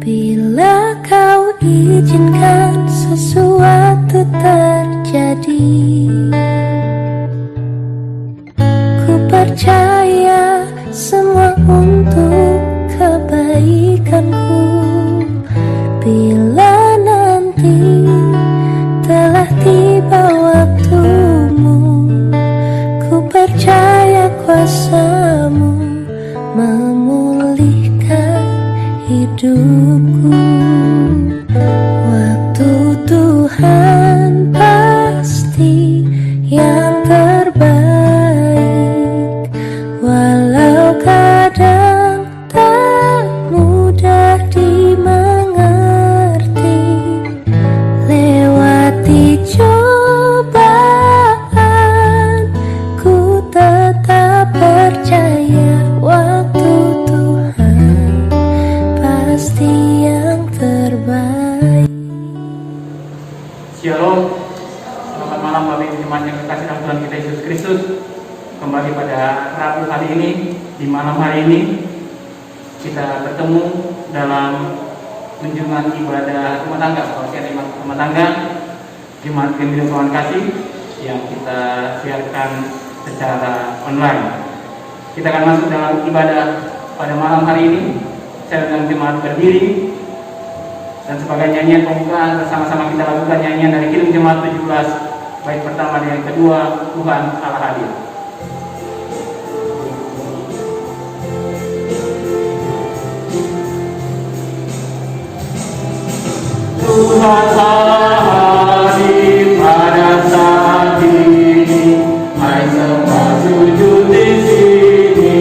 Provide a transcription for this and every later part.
Bila kau izinkan sesuatu terjadi, ku percaya semua untuk kebaikanku. Bila nanti telah tiba waktumu, ku percaya kuasamu memulihkan hidupku. Waktu Tuhan pasti yang terbaik, walau kadang tak mudah dimengerti. Lewati cobaan, ku tetap percaya waktu Tuhan pasti yang terbaik. Shalom, selamat malam Bapak Ibu Jemaat yang dikasihi dalam Tuhan kita Yesus Kristus. Kembali pada Rabu hari ini, di malam hari ini kita bertemu dalam kunjungan ibadah rumah tangga, perwakilan rumah tangga Jemaat Gembira Kawan Kasih yang kita siarkan secara online. Kita akan masuk dalam ibadah pada malam hari ini. Saya dan jemaat berdiri, dan sebagai nyanyian pembukaan bersama-sama kita lakukan nyanyian dari Kirim Jemaat 17 bait pertama dan yang kedua, Tuhan Allah hadir. Tuhan Allah hadir pada saat ini, hai semua sujud di sini.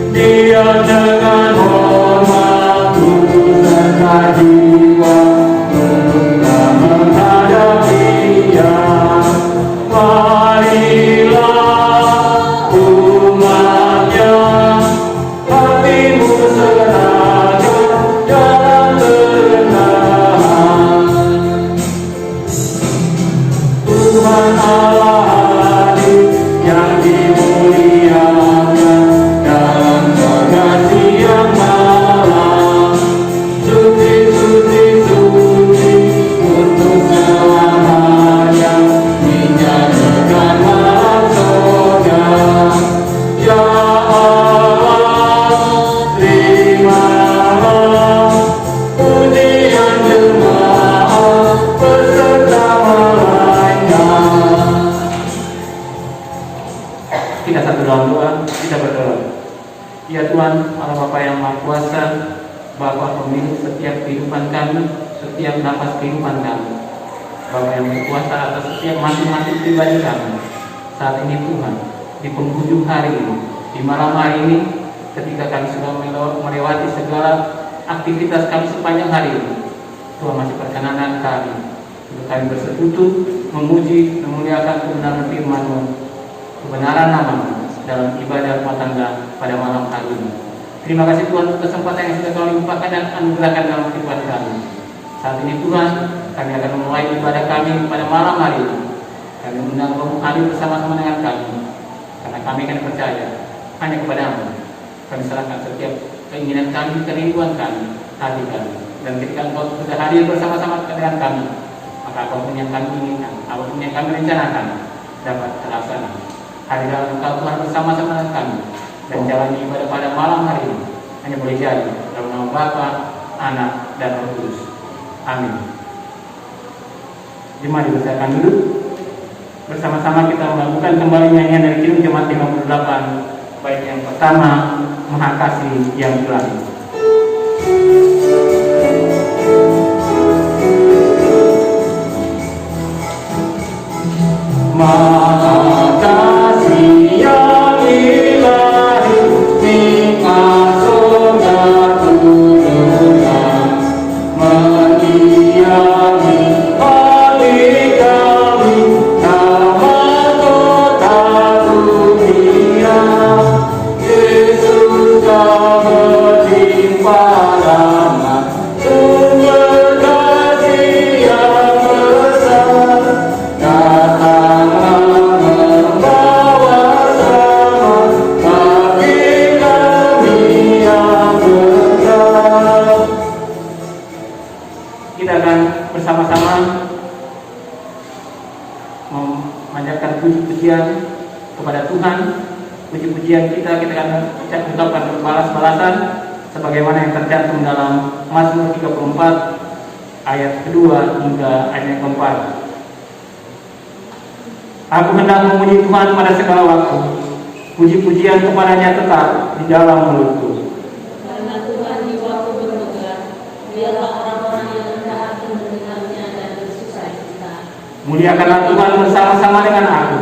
Dia dengan hormat serta jiwa untuk menghadapi Dia. Marilah umatnya, hatimu serahkan dalam kerendahan. Tuhan Allah hadir yang dimuliakan dalam surga siang malam. Suci, suci, suci untuk selamanya, dinyatakan malam surga. Ya Allah, terimalah pujian jemaat beserta malaikat. Kita satu dalam doa, kita berdoa. Ya Tuhan, Allah Bapa yang Maha Kuasa, Bapa pemilik setiap kehidupan kami, setiap nafas kehidupan kami, Bapa yang berkuasa atas setiap masing-masing pribadi kami. Saat ini Tuhan, di penghujung hari ini, di malam hari ini, ketika kami sudah melewati segala aktivitas kami sepanjang hari ini, Tuhan masih perkenankan kami untuk kami bersekutu, memuji, memuliakan kebenaran firman-Mu, kebenaran nama-Mu dalam ibadah rumah tangga pada malam hari ini. Terima kasih Tuhan untuk kesempatan yang sudah Kau limpahkan dan anugerahkan dalam kehidupan kami. Saat ini Tuhan, kami akan memulai ibadah kami pada malam hari ini. Kami undang Roh hadir bersama-sama dengan kami, karena kami akan percaya hanya kepada-Mu. Kami serahkan setiap keinginan kami, kerinduan kami, hati kami. Dan ketika Engkau sudah hadir bersama-sama dengan kami, maka apapun yang kami inginkan, apapun yang kami rencanakan dapat terlaksana. Hadirlah Engkau Tuhan bersama-sama dengan kami, dan jalani ibadah pada malam hari ini hanya boleh jadi dalam nama Bapa, Anak, dan Roh Kudus. Amin. Jemaat dipersilakan duduk. Bersama-sama kita melakukan kembali nyanyian dari Kirim Jemaat 58 bait yang pertama, Maha Kasih yang Ilahi. Maha Kasih yang Ilahi, nikmat surga turunlah, mendiami hati kami, nama kota dunia. Yesus kau berdiri kita akan bersama-sama memanjatkan puji-pujian kepada Tuhan. Puji-pujian kita akan ucapkan balas-balasan sebagaimana yang tercantum dalam Mazmur 34 ayat kedua hingga ayat yang keempat. Aku hendak memuji Tuhan pada segala waktu, puji-pujian kepadanya tetap di dalam mulutku. Karena Tuhan jiwaku bermegah, biarlah orang-orang yang rendah hati mendengarnya dan bersuka cita. Muliakanlah Tuhan bersama-sama dengan aku.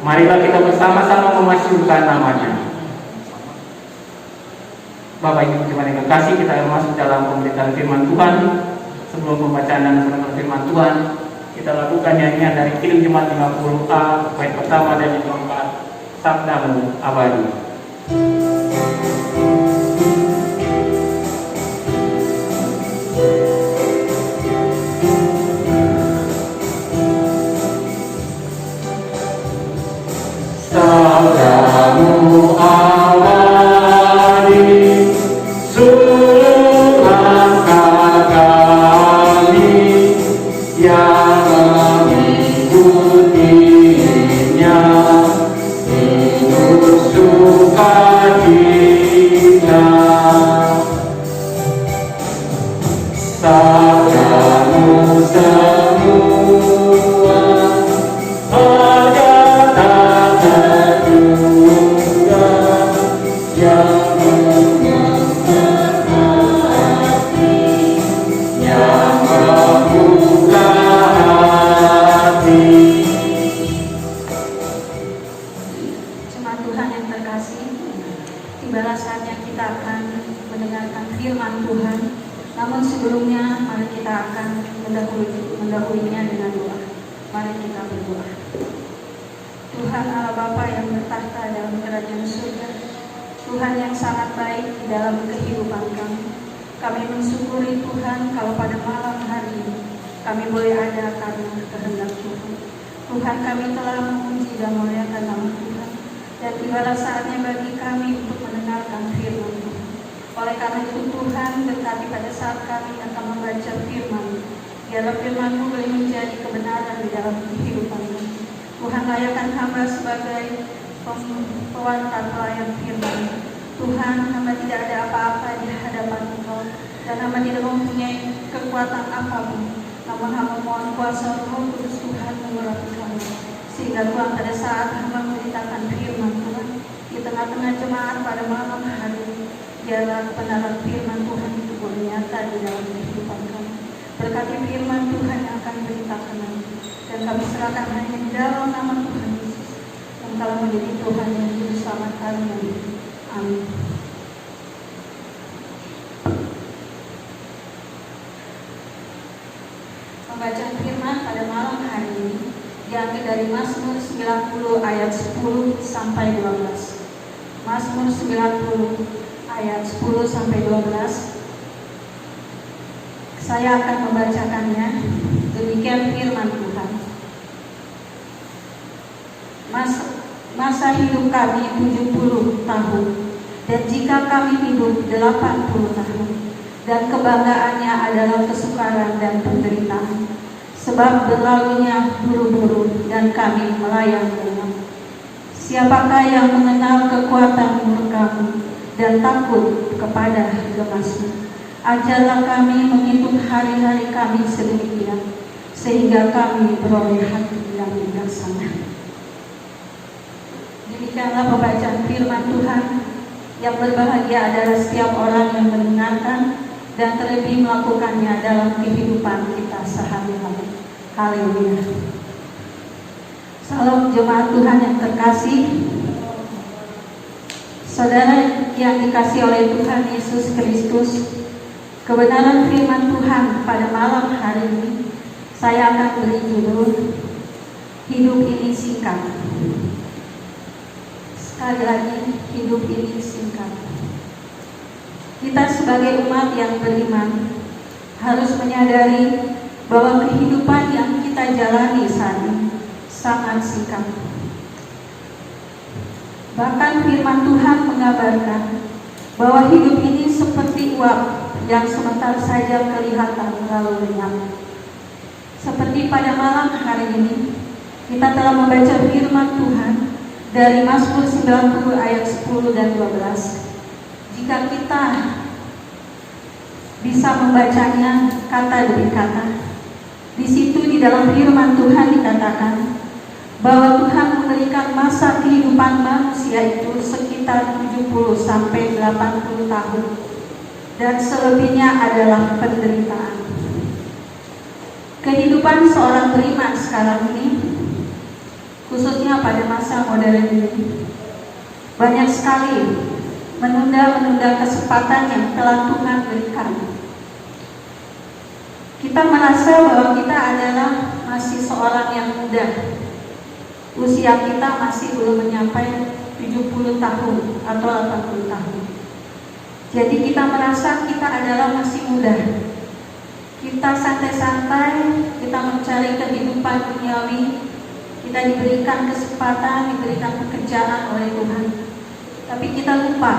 Marilah kita bersama-sama memasyurkan namanya. Bapak Ibu yang kasih, kita masuk dalam pemberitaan firman Tuhan. Sebelum pembacaan dan merenungkan firman Tuhan, kita lakukan nyanyian dari Kirim Jemaat 50A bait pertama dan yang keempat, Sabdamu Abadi. Sabdamu abadi, seluruh langkah kami yang mengikutinya, hidup sukacita. Sabdamu semua ada tak terduga, yang menyenangkan hati, yang membuka hati. Jemaat Tuhan yang terkasih, tibalah saatnya kita akan mendengarkan firman Tuhan. Namun sebelumnya, mari kita akan mendahulunya dengan doa. Mari kita berdoa. Tuhan Allah Bapa yang bertahta dalam kerajaan surga, Tuhan yang sangat baik di dalam kehidupan kami mensyukuri Tuhan kalau pada malam hari ini kami boleh ada karena kehendak Tuhan. Tuhan, kami telah memuji dan memuliakan nama Tuhan, dan tibalah saatnya bagi kami untuk mendengarkan firman Tuhan. Oleh karena itu Tuhan, berkati pada saat kami akan membaca firman, biarlah firman-Mu boleh menjadi kebenaran di dalam kehidupan kami. Tuhan, layakkan hamba sebagai pewantar pelayan firman. Tuhan, hamba tidak ada apa-apa di hadapan Engkau, dan hamba tidak mempunyai kekuatan apapun. Namun hamba mohon kuasa Roh Kudus Tuhan mengurapi kami, sehingga Tuhan pada saat hamba memberitakan firman Tuhan di tengah-tengah jemaat pada malam hari ini, biarlah kebenaran firman Tuhan itu boleh nyata di dalam kehidupan kami. Berkati firman Tuhan yang akan beritakan nanti, dan kami serahkan hanya di dalam nama Tuhan Yesus, yang telah menjadi Tuhan yang juru selamat kami ini. Amin. Pembacaan firman pada malam hari ini diambil dari Mazmur 90 ayat 10 sampai 12. Mazmur 90 ayat 10 sampai 12. Saya akan membacakannya. Demikian firman Tuhan. Masa hidup kami 70 tahun, dan jika kami hidup 80 tahun, dan kebanggaannya adalah kesukaran dan penderitaan, sebab berlalunya buru-buru dan kami melayang gelap. Siapakah yang mengenal kekuatan murka-Mu dan takut kepada gemas-Mu? Ajarlah kami menghitung hari-hari kami sedemikian, sehingga kami beroleh hati yang bijaksana. Demikianlah pembacaan firman Tuhan. Yang berbahagia adalah setiap orang yang mendengarkan dan terlebih melakukannya dalam kehidupan kita sehari-hari. Haleluya. Salam jemaat Tuhan yang terkasih. Saudara yang dikasihi oleh Tuhan Yesus Kristus, kebenaran firman Tuhan pada malam hari ini saya akan beri judul Hidup Ini Singkat. Sekali lagi, hidup ini singkat. Kita sebagai umat yang beriman harus menyadari bahwa kehidupan yang kita jalani saat ini sangat singkat. Bahkan firman Tuhan mengabarkan bahwa hidup ini seperti uap yang sebentar saja kelihatan terlalu lenyap. Seperti pada malam hari ini, kita telah membaca firman Tuhan dari Mazmur 90 ayat 10 dan 12. Jika kita bisa membacanya kata demi kata, di situ di dalam firman Tuhan dikatakan bahwa Tuhan memberikan masa kehidupan manusia itu sekitar 70 sampai 80 tahun, dan selebihnya adalah penderitaan. Kehidupan seorang beriman sekarang ini, khususnya pada masa modern ini, banyak sekali menunda-menunda kesempatan yang telah Tuhan berikan. Kita merasa bahwa kita adalah masih seorang yang muda. Usia kita masih belum mencapai 70 tahun atau 80 tahun. Jadi kita merasa kita adalah masih muda. Kita santai-santai, kita mencari kehidupan duniawi, kita diberikan kesempatan, diberikan pekerjaan oleh Tuhan. Tapi kita lupa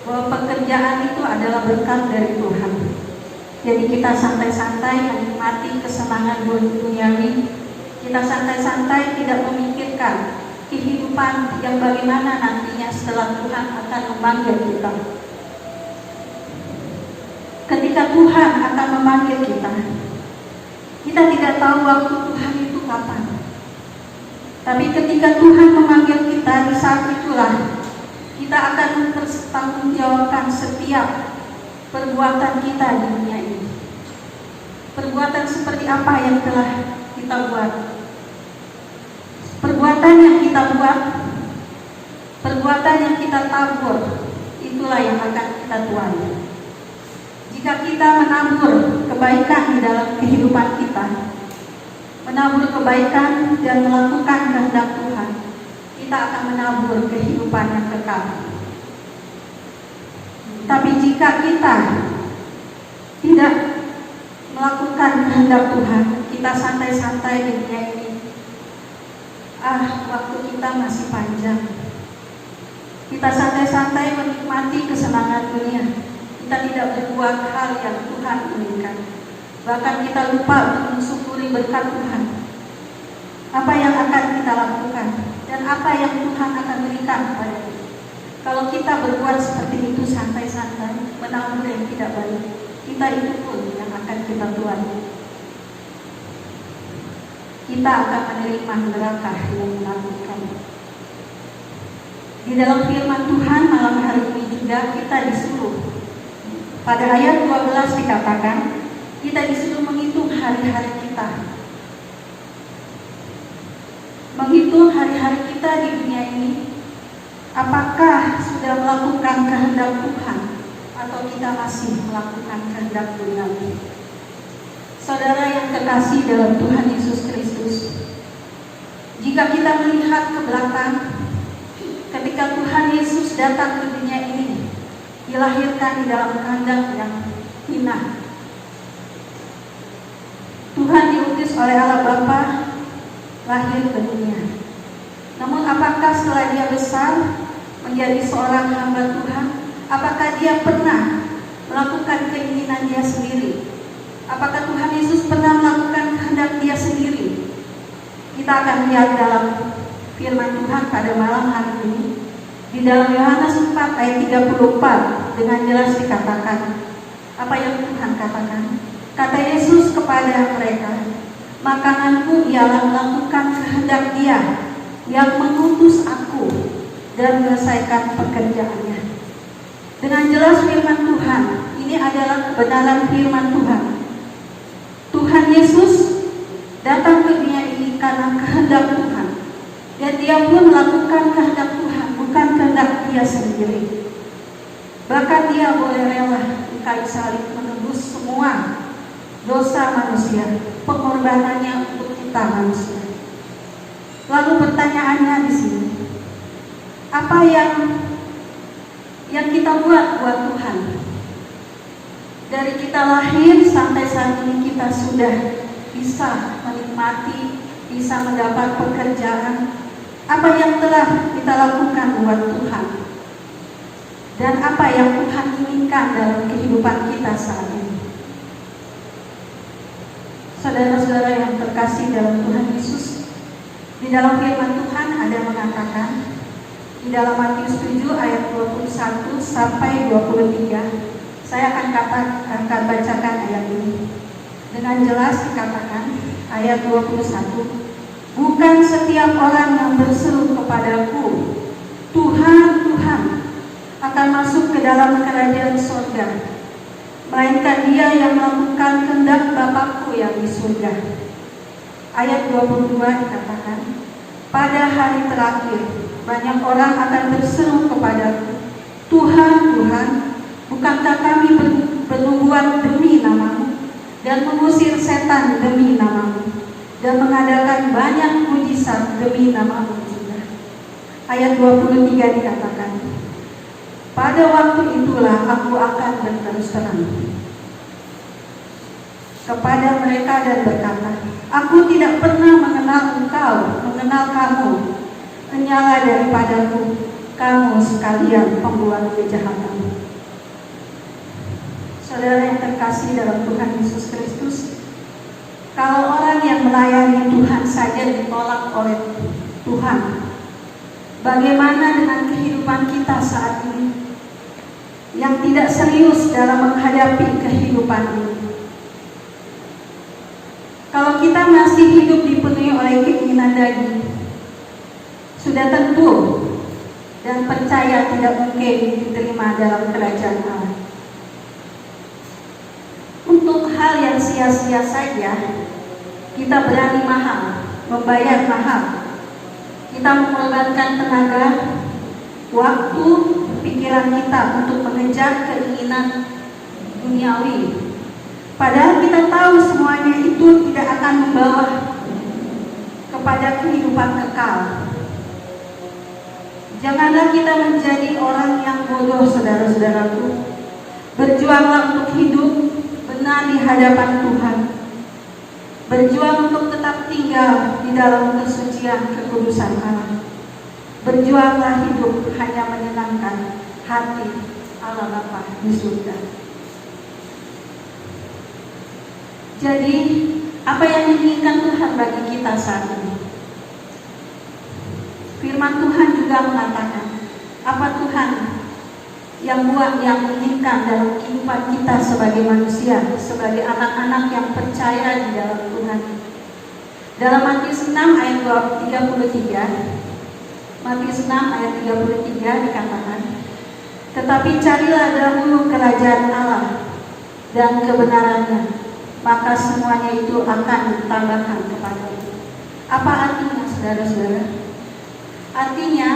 bahwa pekerjaan itu adalah berkat dari Tuhan. Jadi kita santai-santai menikmati kesenangan duniawi. Kita santai-santai tidak memikirkan kehidupan yang bagaimana nantinya setelah Tuhan akan memanggil kita. Ketika Tuhan akan memanggil kita, kita tidak tahu waktu Tuhan itu kapan. Tapi ketika Tuhan memanggil kita, di saat itulah kita akan mempertanggungjawabkan setiap perbuatan kita di dunia ini. Perbuatan seperti apa yang telah kita buat, perbuatan yang kita buat, perbuatan yang kita tabur, itulah yang akan kita tuai. Jika kita menabur kebaikan di dalam kehidupan kita, menabur kebaikan dan melakukan kehendak Tuhan, kita akan menabur kehidupan yang kekal. Tapi jika kita tidak melakukan kehendak Tuhan, kita santai-santai di dunia ini, waktu kita masih panjang. Kita santai-santai menikmati kesenangan dunia. Kita tidak berbuat hal yang Tuhan inginkan. Bahkan kita lupa untuk mensyukuri berkat Tuhan. Apa yang akan kita lakukan dan apa yang Tuhan akan berikan kepada kita. Kalau kita berbuat seperti itu santai-santai, menabur yang tidak baik, kita itu pun yang akan kita tuai. Kita akan menerima neraka yang menakutkan. Di dalam firman Tuhan malam hari ini juga kita disuruh. Pada ayat 12 dikatakan, kita disuruh menghitung hari-hari kita. Menghitung hari-hari kita di dunia ini. Apakah sudah melakukan kehendak Tuhan atau kita masih melakukan kehendak duniawi? Saudara yang terkasih dalam Tuhan Yesus Kristus, jika kita melihat ke belakang, ketika Tuhan Yesus datang ke dunia ini, dilahirkan di dalam kandang yang hina. Tuhan diutus oleh Allah Bapa lahir ke dunia. Namun apakah setelah dia besar menjadi seorang hamba Tuhan, apakah dia pernah melakukan keinginan dia sendiri? Apakah Tuhan Yesus pernah melakukan kehendak dia sendiri? Kita akan lihat dalam firman Tuhan pada malam hari ini. Di dalam Yohanes 4 ayat 34 dengan jelas dikatakan apa yang Tuhan katakan. Kata Yesus kepada mereka, makananku ialah melakukan kehendak Dia yang mengutus aku dan menyelesaikan pekerjaannya. Dengan jelas firman Tuhan, ini adalah kebenaran firman Tuhan. Tuhan Yesus datang ke dunia ini karena kehendak Tuhan, dan Dia pun melakukan kehendak Tuhan, bukan kehendak Dia sendiri. Bahkan Dia boleh rela di kayu salib menebus semua dosa manusia, pengorbanannya untuk kita manusia. Lalu pertanyaannya di sini, apa yang kita buat Tuhan? Dari kita lahir sampai saat ini kita sudah bisa menikmati, bisa mendapat pekerjaan. Apa yang telah kita lakukan buat Tuhan? dan apa yang Tuhan inginkan dalam kehidupan kita saat ini. Saudara-saudara yang terkasih dalam Tuhan Yesus, di dalam firman Tuhan ada mengatakan di dalam Matius 7 ayat 21 sampai 23. Saya akan bacakan ayat ini. Dengan jelas dikatakan ayat 21, bukan setiap orang yang berseru kepadaku, Tuhan, Tuhan, akan masuk ke dalam kerajaan surga, melainkan dia yang melakukan kehendak Bapakku yang di surga. Ayat 22 dikatakan, pada hari terakhir banyak orang akan berseru kepadaku, Tuhan, Tuhan, bukankah kami bernubuat demi namamu dan mengusir setan demi namamu dan mengadakan banyak mujizat demi namamu juga. Ayat 23 dikatakan, pada waktu itulah aku akan berterus terang kepada mereka dan berkata, aku tidak pernah mengenal engkau, mengenal kamu, hanyalah daripadaku kamu sekalian pembuat kejahatan. Saudara yang terkasih dalam Tuhan Yesus Kristus, kalau orang yang melayani Tuhan saja ditolak oleh Tuhan, bagaimana dengan kehidupan kita saat ini yang tidak serius dalam menghadapi kehidupan ini? Kalau kita masih hidup dipenuhi oleh keinginan daging, sudah tentu dan percaya tidak mungkin diterima dalam kerajaan Allah. Untuk hal yang sia-sia saja, kita berani mahal, membayar mahal. Kita mengorbankan tenaga, waktu, pikiran kita untuk mengejar keinginan duniawi. Padahal kita tahu semuanya itu tidak akan membawa kepada kehidupan kekal. Janganlah kita menjadi orang yang bodoh, saudara-saudaraku. Berjuanglah untuk hidup benar di hadapan Tuhan. Berjuang untuk tetap tinggal di dalam kesucian kekudusan Allah. Berjuanglah hidup hanya menyenangkan hati Allah Bapa di surga. Jadi, apa yang diinginkan Tuhan bagi kita saat ini? Firman Tuhan juga mengatakan, apa Tuhan yang menginginkan dalam kehidupan kita sebagai manusia, sebagai anak-anak yang percaya di dalam Tuhan. Dalam Matius 6 ayat 33, Matius 6 ayat 33 dikatakan, tetapi carilah dahulu kerajaan Allah dan kebenarannya, maka semuanya itu akan ditambahkan kepadamu. Apa artinya, saudara-saudara? Artinya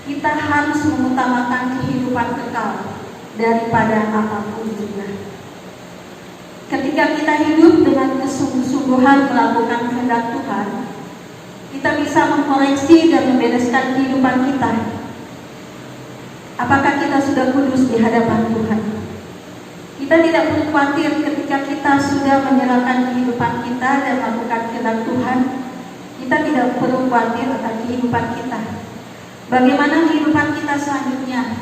kita harus mengutamakan kehidupan kekal daripada apapun juga. Ketika kita hidup dengan kesungguh-sungguhan melakukan kehendak Tuhan, kita bisa mengkoreksi dan membereskan kehidupan kita. Apakah kita sudah kudus di hadapan Tuhan? Kita tidak perlu khawatir ketika kita sudah menyerahkan kehidupan kita dan melakukan kehendak Tuhan. Kita tidak perlu khawatir akan kehidupan kita. Bagaimana kehidupan kita selanjutnya?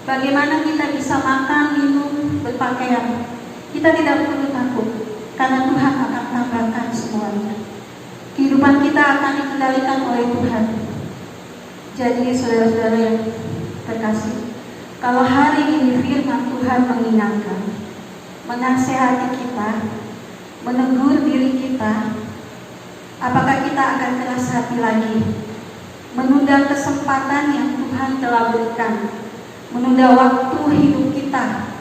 Bagaimana kita bisa makan, minum, berpakaian? Kita tidak perlu takut, karena Tuhan akan tambahkan semuanya. Kehidupan kita akan dikendalikan oleh Tuhan. Jadi saudara-saudara yang terkasih, kalau hari ini firman Tuhan mengingatkan, menasehati kita, menegur diri kita, apakah kita akan keras hati lagi, menunda kesempatan yang Tuhan telah berikan, menunda waktu hidup kita?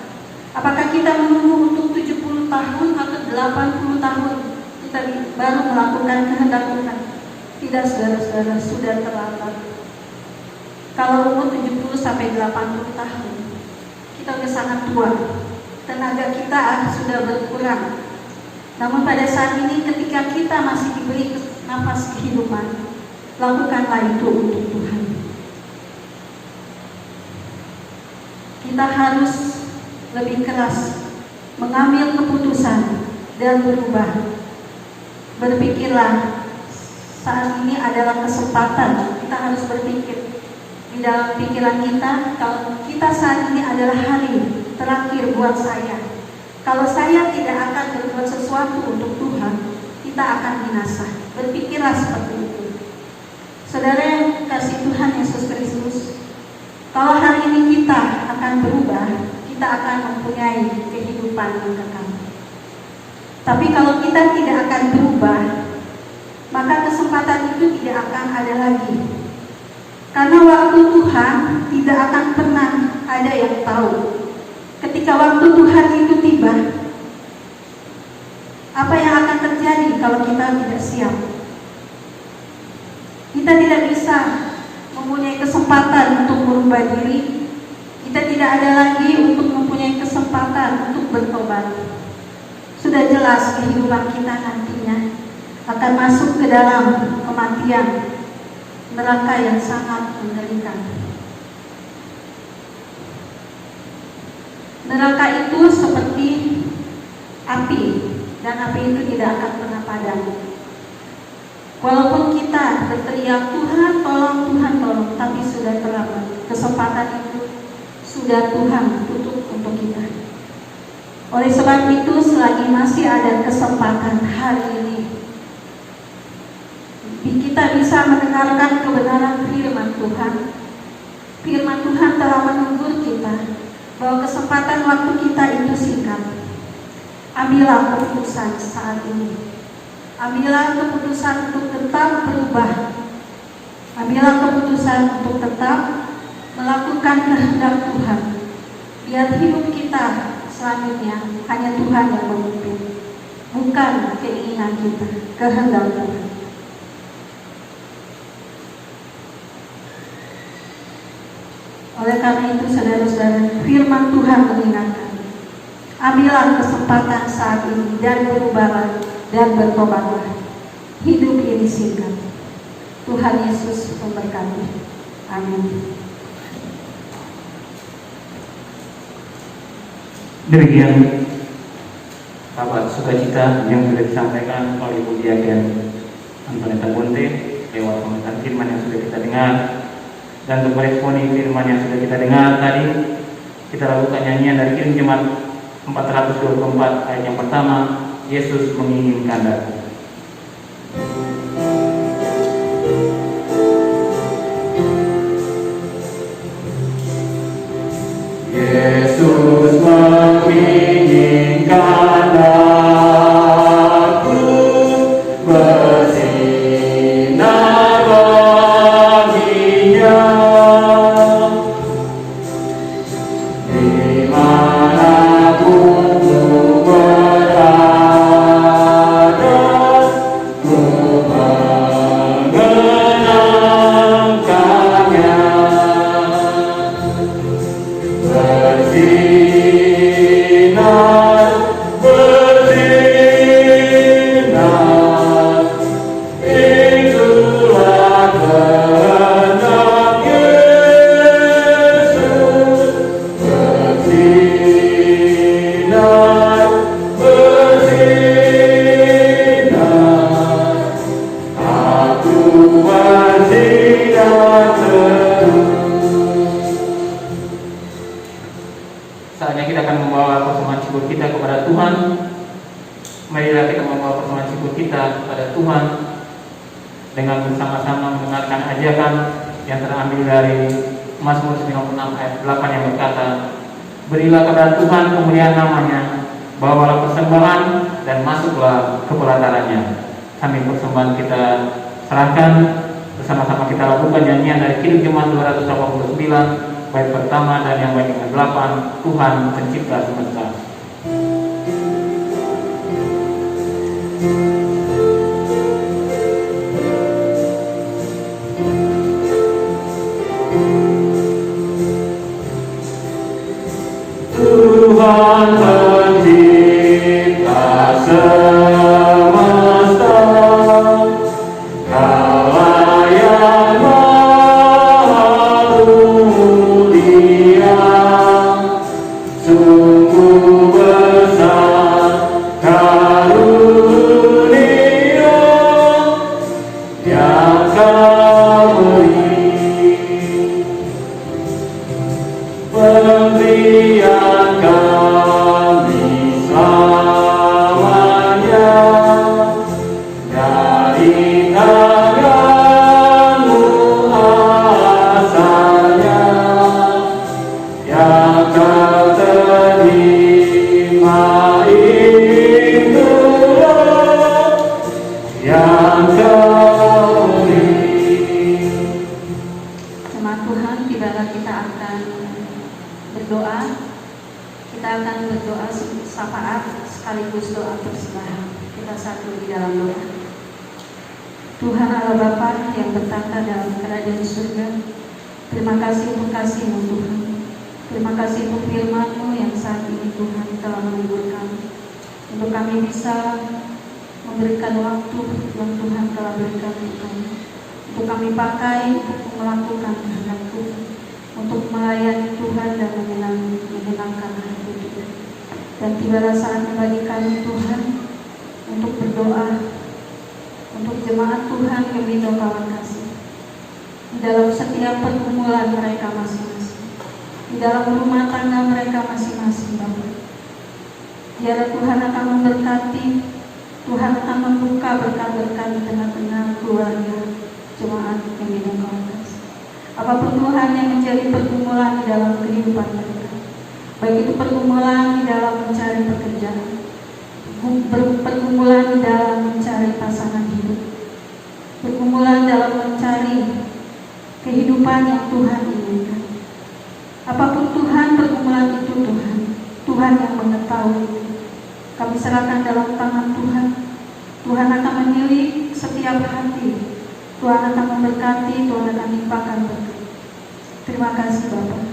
Apakah kita menunggu untuk 70 tahun atau 80 tahun kita baru melakukan kehendak Tuhan? Tidak, saudara-saudara, sudah terlambat. Kalau umur 70 sampai 80 tahun, kita sudah sangat tua, tenaga kita sudah berkurang. Namun pada saat ini ketika kita masih diberi nafas kehidupan, lakukanlah itu untuk Tuhan. Kita harus lebih keras mengambil keputusan dan berubah. Berpikirlah, saat ini adalah kesempatan. Kita harus berpikir, di di dalam pikiran kita, kalau kita saat ini adalah hari terakhir buat saya. Kalau saya tidak akan berbuat sesuatu untuk Tuhan, kita akan binasa. Berpikirlah seperti itu. Saudara yang kasih Tuhan Yesus Kristus, kalau hari ini kita akan berubah, kita akan mempunyai kehidupan yang kekal. Tapi kalau kita tidak akan berubah, maka kesempatan itu tidak akan ada lagi. Karena waktu Tuhan tidak akan pernah ada yang tahu. Ketika waktu Tuhan itu tiba, apa yang akan terjadi kalau kita tidak siap? Kita tidak bisa mempunyai kesempatan untuk merubah diri. Kita tidak ada lagi untuk mempunyai kesempatan untuk bertobat. Sudah jelas kehidupan kita nantinya akan masuk ke dalam kematian, neraka yang sangat mengerikan. Neraka itu seperti api, dan api itu tidak akan pernah padam. Walaupun kita berteriak, Tuhan tolong, tapi sudah terlambat. Kesempatan itu sudah Tuhan tutup untuk kita. Oleh sebab itu, selagi masih ada kesempatan hari ini, kita bisa mendengarkan kebenaran firman Tuhan. Firman Tuhan telah menegur kita bahwa kesempatan waktu kita itu singkat. Ambillah keputusan saat ini. Ambillah keputusan untuk tetap berubah. Ambillah keputusan untuk tetap melakukan kehendak Tuhan. Biar hidup kita selanjutnya hanya Tuhan yang memimpin, bukan keinginan kita, kehendak Tuhan. Oleh karena itu, saudara-saudara, firman Tuhan mengingatkan, ambillah kesempatan saat ini dan berubahlah dan bertobatlah. Hidup ini singkat. Tuhan Yesus memberkati. Amin. Demikian kabar sukacita yang sudah disampaikan oleh Ibu Diaken Antoneta Bonte lewat komentar firman yang sudah kita dengar. Dan untuk meresponi firman yang sudah kita dengar tadi, kita lakukan nyanyian dari Kirim Jemaat 424 ayat yang pertama, Yesus menginginkan datang. Yesus menginginkan aku bersinar baginya dimanapun ku berada, ku mengenangkannya. Bersinar, bersinar, itulah kehendak Yesus. Bersinar, bersinar, aku bersinar terus. Saatnya kita akan membawa persembahan syukur kita kepada Tuhan. Marilah kita membawa persembahan syukur kita kepada Tuhan dengan bersama-sama mendengarkan ajakan yang terambil dari Mazmur 96 ayat 8 yang berkata, berilah kepada Tuhan kemuliaan namanya, bawalah persembahan dan masuklah ke pelatarannya. Sambil persembahan kita serahkan, bersama-sama kita lakukan nyanyian dari Kirim Jemaat 289 bait pertama dan yang bait yang 8, Tuhan pencipta semesta. Tuhan pencipta semesta, Allah yang maha mulia, sungguh besar karunia. sekaligus doa persembahan. Kita satu di dalam doa. Tuhan Allah Bapa yang bertata dalam kerajaan surga, terima kasih untuk kasih-Mu Tuhan. Terima kasih untuk firman-Mu yang saat ini Tuhan telah menghibur kami, untuk kami bisa memberikan waktu yang Tuhan telah berikan untuk kami, untuk kami pakai untuk melakukan kehendak Tuhan, untuk melayani Tuhan dan menyenangkan hati Tuhan. Dan tibalah saatnya bagi kami Tuhan untuk berdoa untuk jemaat Tuhan yang kawan kasih di dalam setiap pergumulan mereka masing-masing, di dalam rumah tangga mereka masing-masing Bapak. Biarlah Tuhan akan memberkati, Tuhan akan membuka berkat-berkat di tengah-tengah keluarga jemaat yang kawan kasih. Apapun Tuhan yang menjadi pergumulan di dalam kehidupan mereka, baik itu pergumulan di dalam mencari pekerjaan, pergumulan di dalam mencari pasangan hidup, pergumulan dalam mencari kehidupan yang Tuhan inginkan. Apapun Tuhan pergumulan itu Tuhan yang mengetahui. Kami serahkan dalam tangan Tuhan. Tuhan akan menilik setiap hati. Tuhan akan memberkati, Tuhan akan limpahkan berkat. Terima kasih Bapak.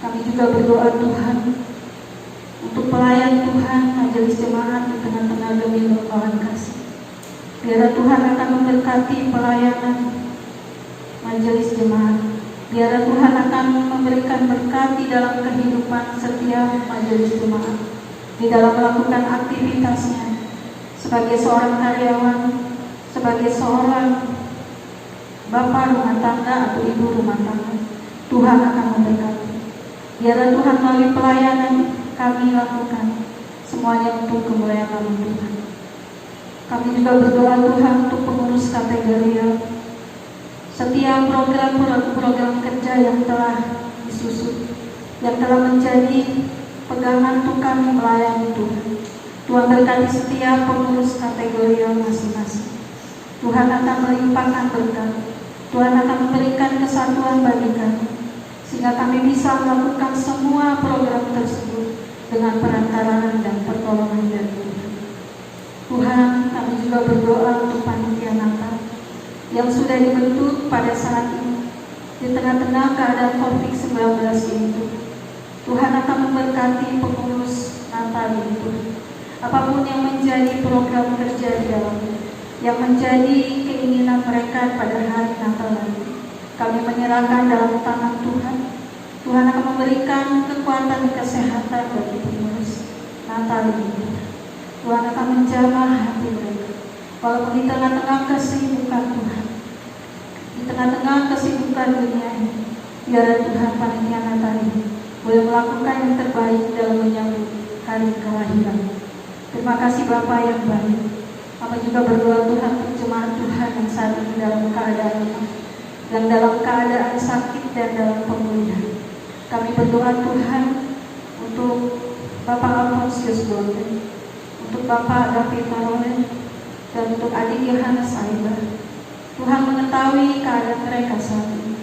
Kami juga berdoa Tuhan untuk pelayan Tuhan, majelis jemaat di tengah-tengah gemilang kawan kasih. Biarlah Tuhan akan memberkati pelayanan majelis jemaat. Biarlah Tuhan akan memberikan berkat di dalam kehidupan setiap majelis jemaat, di dalam melakukan aktivitasnya sebagai seorang karyawan, sebagai seorang bapak rumah tangga atau ibu rumah tangga. Tuhan akan memberkati. Biarlah Tuhan melalui pelayanan kami lakukan semuanya untuk kemuliaan nama Tuhan. Kami juga berdoa Tuhan untuk pengurus kategori setiap program kerja yang telah disusun, yang telah menjadi pegangan untuk kami melayani Tuhan. Tuhan berkati setiap pengurus kategori masing-masing. Tuhan akan melimpahkan berkat. Tuhan akan memberikan kesatuan bagi kami, sehingga kami bisa melakukan semua program tersebut dengan perantaraan dan pertolongan dari Tuhan. Tuhan, kami juga berdoa untuk panitia Natal yang sudah dibentuk pada saat ini di tengah-tengah keadaan COVID-19 ini. Tuhan akan memberkati pengurus Natal itu. Apapun yang menjadi program kerja di dalamnya, yang menjadi keinginan mereka pada hari Natal nanti, kami menyerahkan dalam tangan Tuhan. Tuhan akan memberikan kekuatan dan kesehatan bagi pengurus Natal ini. Tuhan akan menjamah hati mereka. Walaupun di tengah-tengah kesibukan Tuhan, di tengah-tengah kesibukan dunia ini, biarlah Tuhan panitia Natal ini boleh melakukan yang terbaik dalam menyambut hari kelahiran. Terima kasih Bapa yang baik. Kami juga berdoa Tuhan untuk jemaat Tuhan yang saat ini dalam keadaan lemah, yang dalam keadaan sakit dan dalam pemulihan. Kami berdoa Tuhan untuk Bapak Alfonsius Bonten, untuk Bapak David Tarolen, dan untuk adik Yohanes Aiba. Tuhan mengetahui keadaan mereka saat ini.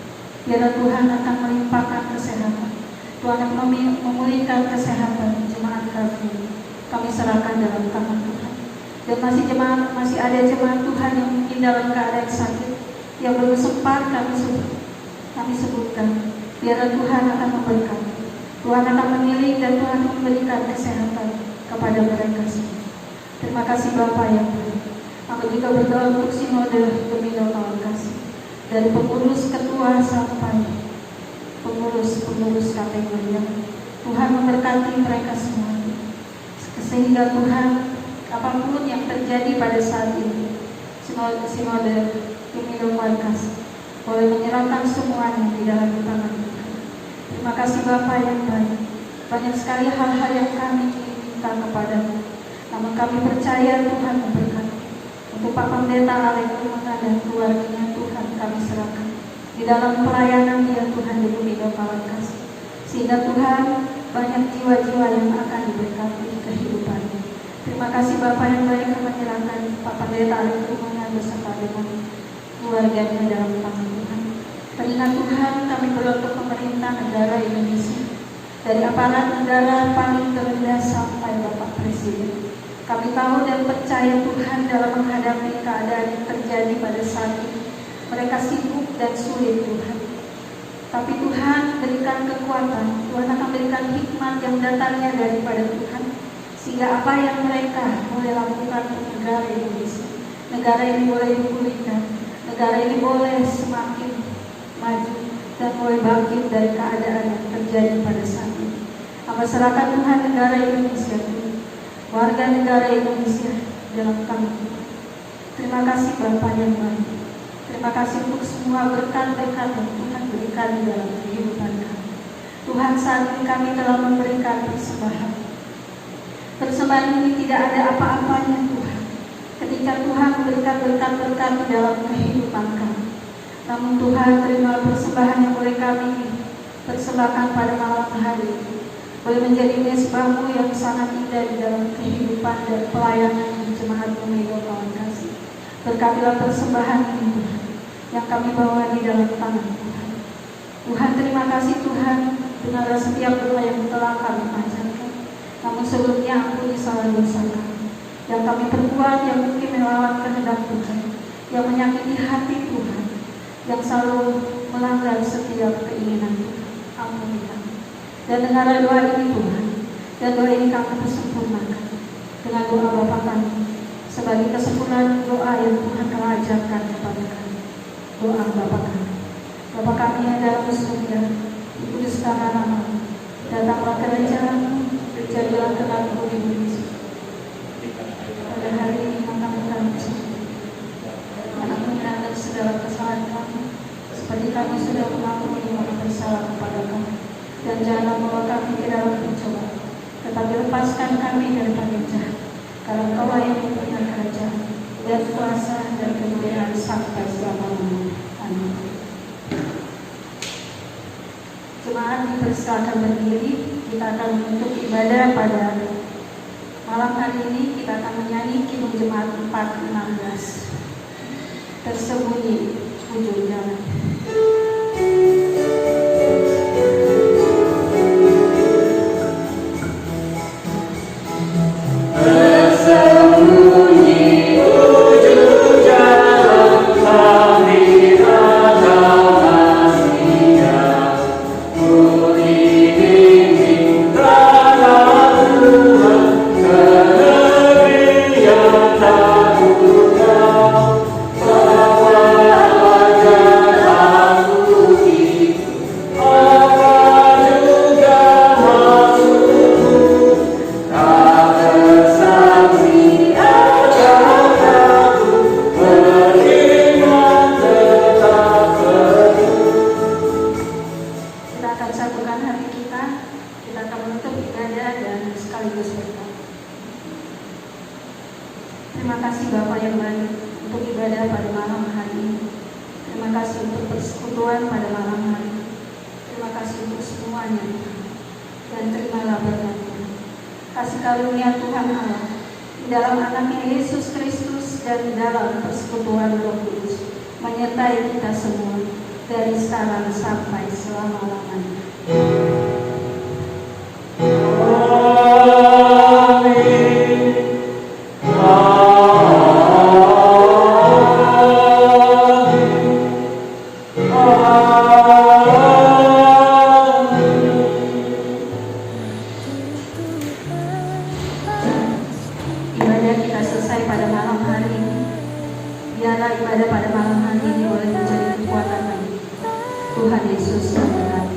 Biarlah Tuhan akan melimpahkan kesehatan. Tuhan akan memulihkan kesehatan jemaat kami. Kami serahkan dalam tangan Tuhan. Dan masih ada jemaat Tuhan yang mungkin dalam keadaan sakit, yang belum sempat kami sebutkan. Biarlah Tuhan akan memberkati. Tuhan akan menilik dan Tuhan memberikan kesehatan kepada mereka semua. Terima kasih Bapa yang baik. Aku juga berdoa untuk sinode Gemilang kawan kasih, dari pengurus ketua sampai pengurus kategori. Tuhan memberkati mereka semua, sehingga Tuhan apapun yang terjadi pada saat ini, sinode Gemilang kawan kasih boleh menyerahkan semuanya di dalam tangan Tuhan. Terima kasih Bapa yang baik. Banyak sekali hal-hal yang kami minta kepadamu, namun kami percaya Tuhan memberkati. Untuk Pak Pendeta Alek Rumana dan keluarganya Tuhan kami serahkan di dalam pelayanan dia Tuhan di Gemilang kawan kasih, sehingga Tuhan banyak jiwa-jiwa yang akan diberkati di kehidupannya. Terima kasih Bapak yang baik, kami menyerahkan Pak Pendeta Alek Rumana beserta dengan keluarganya dalam tangan Tuhan. Teringat Tuhan, kami berdoa untuk pemerintah negara Indonesia, dari aparat negara paling terendah sampai Bapak Presiden. kasih. Kami tahu dan percaya Tuhan dalam menghadapi keadaan yang terjadi pada saat ini. Mereka sibuk dan sulit Tuhan. Tapi Tuhan berikan kekuatan, Tuhan akan berikan hikmat yang datangnya daripada Tuhan. Sehingga apa yang mereka boleh lakukan untuk negara Indonesia, negara ini boleh dipulihkan, negara ini boleh semakin maju dan boleh bangkit dari keadaan yang terjadi pada saat ini. Masyarakat Tuhan negara Indonesia, warga negara Indonesia dalam kami. Terima kasih Bapak yang baik. Terima kasih untuk semua berkat-berkat yang Tuhan berikan di dalam kehidupan kami. Tuhan, saat ini kami telah memberikan persembahan. Persembahan ini tidak ada apa-apanya Tuhan, ketika Tuhan memberikan berkat-berkat di dalam kehidupan kami. Namun Tuhan, terima persembahan yang boleh kami persembahkan pada malam hari ini, boleh menjadi mesbah-Mu yang sangat indah di dalam kehidupan dan pelayanan jemaat-Mu yang kawan kasih. Berkatilah persembahan ini Tuhan, yang kami bawa di dalam tangan Tuhan. Tuhan, terima kasih Tuhan, benar setiap doa yang telah kami panjatkan. Namun sebelumnya ampuni salah dosa kami yang kami perbuat yang mungkin melawan kehendak Tuhan, yang menyakiti hati Tuhan, yang selalu melanggar setiap keinginan Tuhan. Ampuni kami. Dan dengarlah doa ini Tuhan, dan doa ini kami persempurnakan dengan doa Bapa kami sebagai kesempurnaan doa yang Tuhan telah ajarkan kepada kami. Doa Bapa kami. Bapa kami yang dalam surga, dikuduskanlah nama-Mu, datanglah kerajaan-Mu, jadilah kehendak-Mu di bumi. Pada hari ini kami mengampuni segala kesalahan kami, seperti kami sudah mengampuni orang bersalah kepada kami. Dan janganlah membawa kami ke dalam pencobaan, tetapi lepaskan kami daripada jahat. Karena Engkau yang mempunyai kerajaan dan kuasa dan kemuliaan sampai selama-lamanya. Amin. Jemaat dipersilakan berdiri. Kita akan menutup ibadah pada malam hari ini. Kita akan menyanyi Kidung Jemaat 416, Tersembunyi Ujung Jalan. Terima kasih Bapak yang baik untuk ibadah pada malam hari ini. Terima kasih untuk persekutuan pada malam hari ini. Terima kasih untuk semuanya. Dan terimalah berkat-Nya. Kasih karunia Tuhan Allah di dalam anaknya Yesus Kristus dan di dalam persekutuan Roh Kudus menyertai kita semua dari sekarang sampai selama-lamanya. Biarlah ibadah pada malam hari ini boleh menjadi kekuatan bagi Tuhan Yesus yang berkata,